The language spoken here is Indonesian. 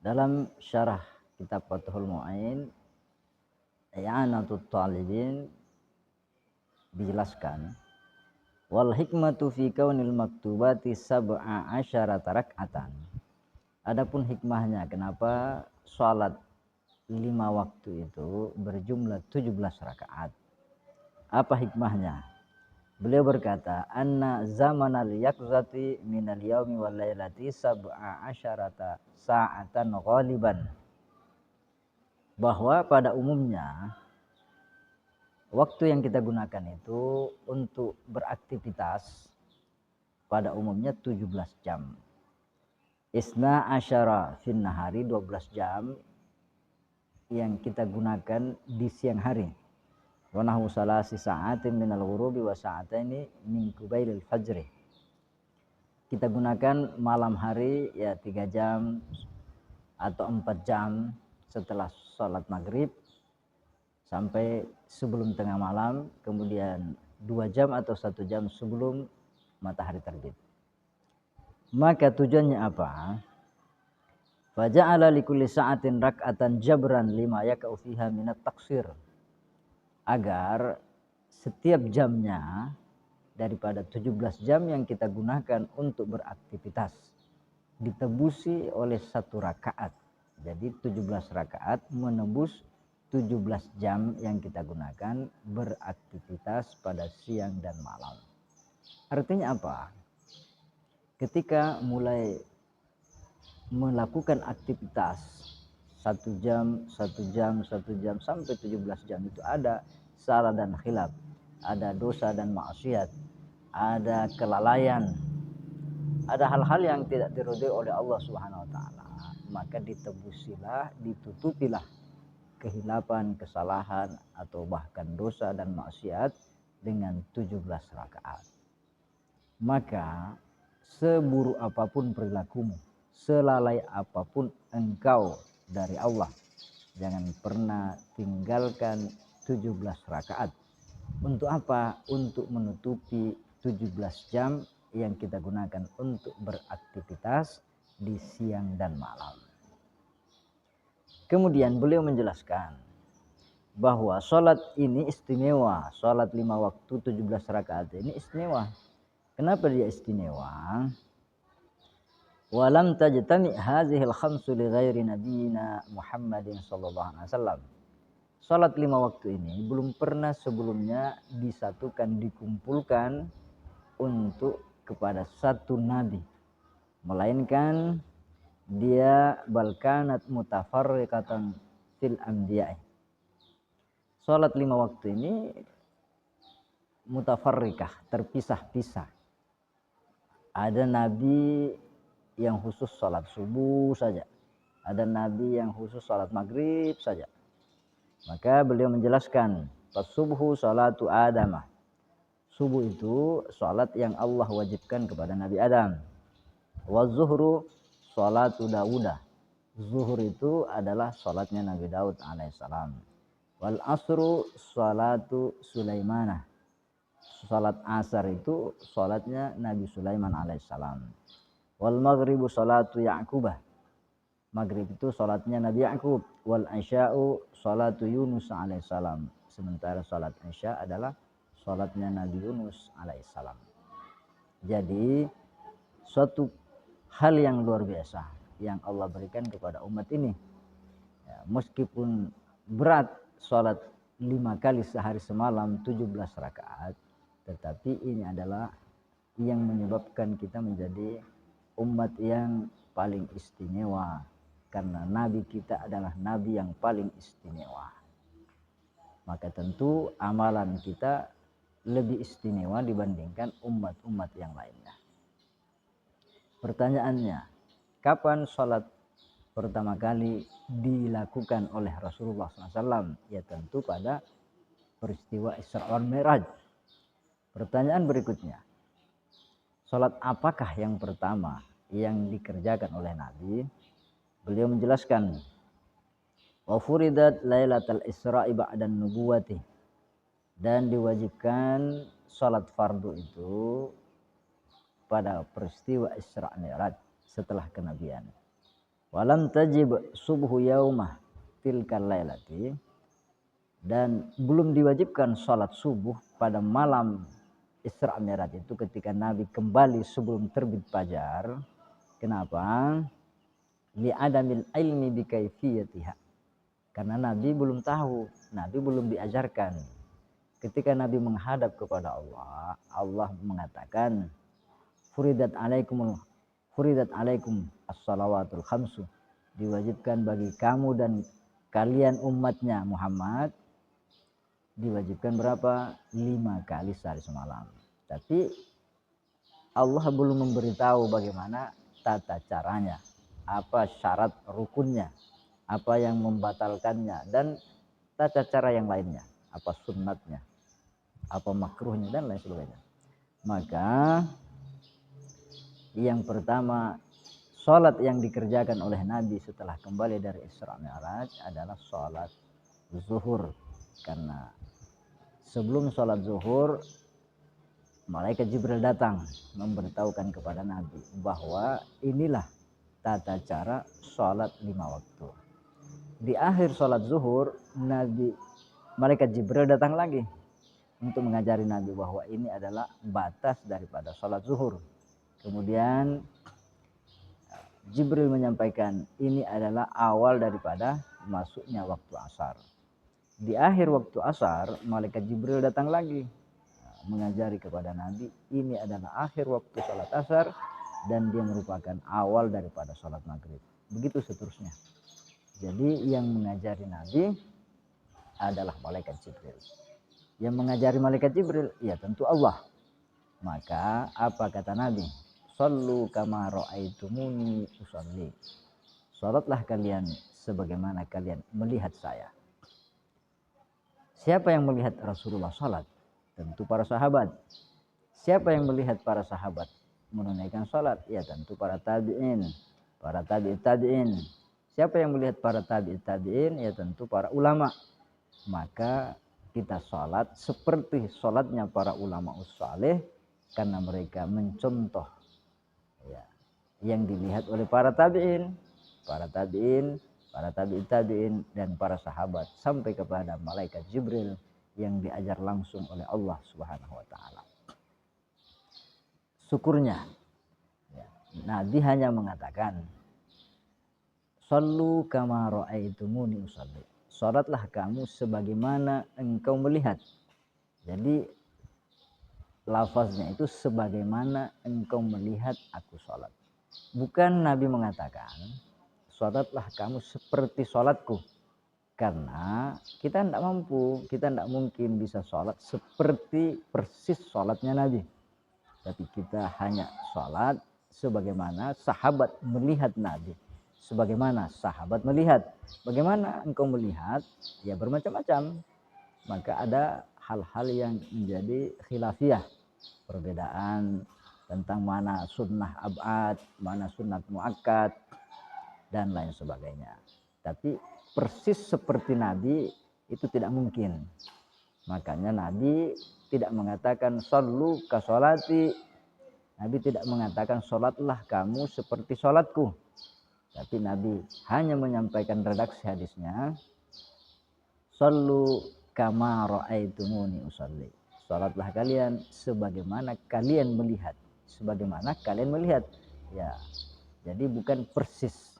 Dalam syarah kitab Fathul Mu'in, I'anatul Talibin dijelaskan, wal hikmatu fi kaunil maktubati sab'a asyarata rak'atan. Adapun hikmahnya kenapa salat 5 waktu itu berjumlah 17 rakaat. Apa hikmahnya? Beliau berkata, anna zamanal yakzati minal yaumi wal lailati sab'a asyarata sa'atan ghaliban. Bahwa pada umumnya waktu yang kita gunakan itu untuk beraktivitas pada umumnya 17 jam. Isna asyara fin nahari, 12 jam yang kita gunakan di siang hari. Wa nahu salasi sa'atin minal ghurubi wa sa'ataini min qubailil fajri. Kita gunakan malam hari ya 3 jam atau 4 jam setelah sholat maghrib sampai sebelum tengah malam, kemudian 2 jam atau 1 jam sebelum matahari terbit. Maka tujuannya apa? Faja'ala likulli sa'atin rak'atan jabran lima yaka'u fiha minat taksir. Agar setiap jamnya daripada 17 jam yang kita gunakan untuk beraktivitas ditebusi oleh 1 rakaat. Jadi 17 rakaat menebus 17 jam yang kita gunakan beraktivitas pada siang dan malam. Artinya apa? Ketika mulai melakukan aktivitas 1 jam, 1 jam, 1 jam sampai 17 jam itu ada salah dan khilaf, ada dosa dan maksiat, ada kelalaian, ada hal-hal yang tidak diridhoi oleh Allah Subhanahu wa taala, maka ditebusilah, ditutupilah kehilapan, kesalahan atau bahkan dosa dan maksiat dengan 17 rakaat. Maka seburuk apapun perilakumu, selalai apapun engkau dari Allah, jangan pernah tinggalkan 17 rakaat. Untuk apa? Untuk menutupi 17 jam yang kita gunakan untuk beraktivitas di siang dan malam. Kemudian beliau menjelaskan bahwa sholat ini istimewa. Sholat 5 waktu 17 rakaat ini istimewa. Kenapa dia istimewa? Walam tajtami hazihil khamsu li ghairi nabiyina Muhammadin sallallahu alaihi wasallam. Salat 5 waktu ini belum pernah sebelumnya disatukan, dikumpulkan untuk kepada satu nabi, melainkan dia balkanat mutafarriqatan fil anbiya'i. Salat 5 waktu ini mutafarriqah, terpisah-pisah. Ada nabi yang khusus salat subuh saja, ada nabi yang khusus salat maghrib saja. Maka beliau menjelaskan, subuhu salatu Adamah. Subuh itu salat yang Allah wajibkan kepada Nabi Adam. Wa zuhru salatu Daudah. Zuhur itu adalah salatnya Nabi Daud alaihissalam. Wal asru salatu Sulaimanah. Salat asar itu salatnya Nabi Sulaiman alaihissalam. Wal maghribu salatu Ya'qubah. Maghrib itu salatnya Nabi Ya'qub. Wal isya'u salatu Yunus alaihissalam. Sementara salat isya adalah salatnya Nabi Yunus alaihissalam. Jadi suatu hal yang luar biasa yang Allah berikan kepada umat ini. Ya, meskipun berat salat 5 kali sehari semalam 17 rakaat, tetapi ini adalah yang menyebabkan kita menjadi umat yang paling istimewa, karena nabi kita adalah nabi yang paling istimewa. Maka tentu amalan kita lebih istimewa dibandingkan umat-umat yang lainnya. Pertanyaannya, kapan sholat pertama kali dilakukan oleh Rasulullah SAW? Ya tentu pada peristiwa Isra wal Mi'raj. Pertanyaan berikutnya, sholat apakah yang pertama yang dikerjakan oleh Nabi? Beliau menjelaskan, wa furidat lailatul Isra'i ba'dan nubuwati, dan diwajibkan sholat fardu itu pada peristiwa Isra Mi'raj setelah kenabian. Walam tajib subuh yaumah tilkal lailati, dan belum diwajibkan sholat subuh pada malam Isra Mi'raj itu ketika Nabi kembali sebelum terbit fajar. Kenapa? Li adamil ilmi bi kaifiyatiha. Karena Nabi belum tahu, Nabi belum diajarkan. Ketika Nabi menghadap kepada Allah, Allah mengatakan furidat alaikum as-salawatul khamsu, diwajibkan bagi kamu dan kalian umatnya Muhammad, diwajibkan berapa? 5 kali sehari semalam. Tapi Allah belum memberitahu bagaimana tata caranya, apa syarat rukunnya, apa yang membatalkannya, dan tata cara yang lainnya, apa sunnatnya, apa makruhnya, dan lain sebagainya. Maka yang pertama, sholat yang dikerjakan oleh Nabi setelah kembali dari Isra Mi'raj adalah sholat zuhur. Karena sebelum sholat zuhur, malaikat Jibril datang memberitahukan kepada Nabi bahwa inilah tata cara sholat 5 waktu. Di akhir sholat zuhur, malaikat Jibril datang lagi untuk mengajari Nabi bahwa ini adalah batas daripada sholat zuhur. Kemudian Jibril menyampaikan ini adalah awal daripada masuknya waktu asar. Di akhir waktu asar, malaikat Jibril datang lagi mengajari kepada Nabi ini adalah akhir waktu sholat asar dan dia merupakan awal daripada sholat maghrib. Begitu seterusnya. Jadi yang mengajari Nabi adalah malaikat Jibril. Yang mengajari malaikat Jibril, ya tentu Allah. Maka apa kata Nabi? Sallu kama ra'aitumuni usalli. Salatlah kalian sebagaimana kalian melihat saya. Siapa yang melihat Rasulullah salat? Tentu para sahabat. Siapa yang melihat para sahabat menunaikan salat? Ya tentu para tabi'in, para tabi'in. Siapa yang melihat para tabi'in? Ya tentu para ulama. Maka kita salat seperti salatnya para ulama ussaleh karena mereka mencontoh ya, yang dilihat oleh para tabi'in, dan para sahabat sampai kepada malaikat Jibril yang diajar langsung oleh Allah Subhanahu wa taala. Syukurnya ya, Nabi hanya mengatakan sallu kama ra'aitumuni usalli. Salatlah kamu sebagaimana engkau melihat. Jadi lafaznya itu sebagaimana engkau melihat aku salat. Bukan Nabi mengatakan salatlah kamu seperti salatku. Karena kita tidak mampu, kita tidak mungkin bisa salat seperti persis salatnya Nabi. Tapi kita hanya salat sebagaimana sahabat melihat Nabi. Sebagaimana sahabat melihat. Bagaimana engkau melihat? Ya bermacam-macam. Maka ada hal-hal yang menjadi khilafiyah. Perbedaan tentang mana sunnah abad, mana sunnah muakkad, dan lain sebagainya. Tapi persis seperti Nabi itu tidak mungkin. Makanya Nabi tidak mengatakan sallu ka sholati. Nabi tidak mengatakan sholatlah kamu seperti sholatku. Tapi Nabi hanya menyampaikan redaksi hadisnya sallu kama ra'aitumuni usalli. Sholatlah kalian sebagaimana kalian melihat. Sebagaimana kalian melihat. Ya. Jadi bukan persis